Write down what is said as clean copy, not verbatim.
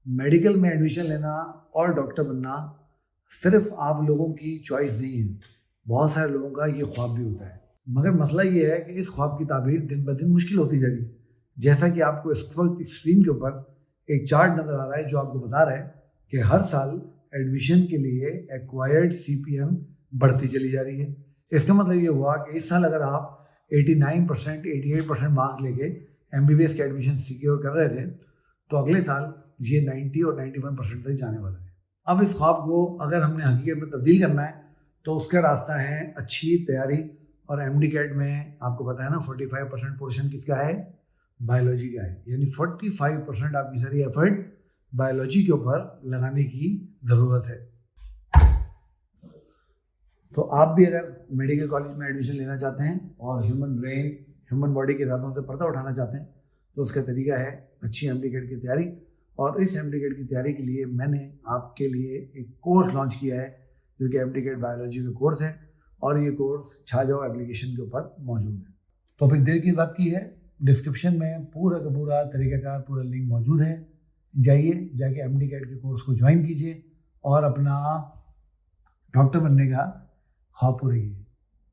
Medical में admission लेना और डॉक्टर बनना सिर्फ आप लोगों की चॉइस नहीं है, बहुत सारे लोगों का ये ख्वाब भी होता है। मगर मसला ये है कि इस ख्वाब की ताबीर दिन ब दिन मुश्किल होती जा रही है। जैसा कि आपको इस वक्त स्क्रीन के ऊपर एक चार्ट नज़र आ रहा है जो आपको बता रहा है कि हर साल एडमिशन के लिए एक्वायर्ड CPM बढ़ती चली जा रही है। इसका मतलब ये हुआ कि इस साल अगर आप 89%, 88% मार्क्स लेके MBBS के एडमिशन सिक्योर कर रहे थे तो अगले साल ये 90 और 91% तक जाने वाला है। अब इस ख्वाब को अगर हमने हकीकत में तब्दील करना है तो उसका रास्ता है अच्छी तैयारी। और MD-CAT में आपको पता है ना 45% पोर्शन किसका है, बायोलॉजी का है। यानी 45% आपकी सारी एफर्ट बायोलॉजी के ऊपर लगाने की ज़रूरत है। तो आप भी अगर मेडिकल कॉलेज में एडमिशन लेना चाहते हैं और ह्यूमन ब्रेन, ह्यूमन बॉडी के राजों से पर्दा उठाना चाहते हैं तो उसका तरीका है अच्छी MD-CAT की तैयारी। और इस MD-CAT की तैयारी के लिए मैंने आपके लिए एक कोर्स लॉन्च किया है जो कि MD-CAT बायोलॉजी का कोर्स है और ये कोर्स छा जाओ एप्लीकेशन के ऊपर मौजूद है। तो फिर देर की बात की है, डिस्क्रिप्शन में पूरा का पूरा तरीक़ाकार, पूरा लिंक मौजूद है। जाके MD-CAT के कोर्स को ज्वाइन कीजिए और अपना डॉक्टर बनने का ख्वाब पूरे कीजिए।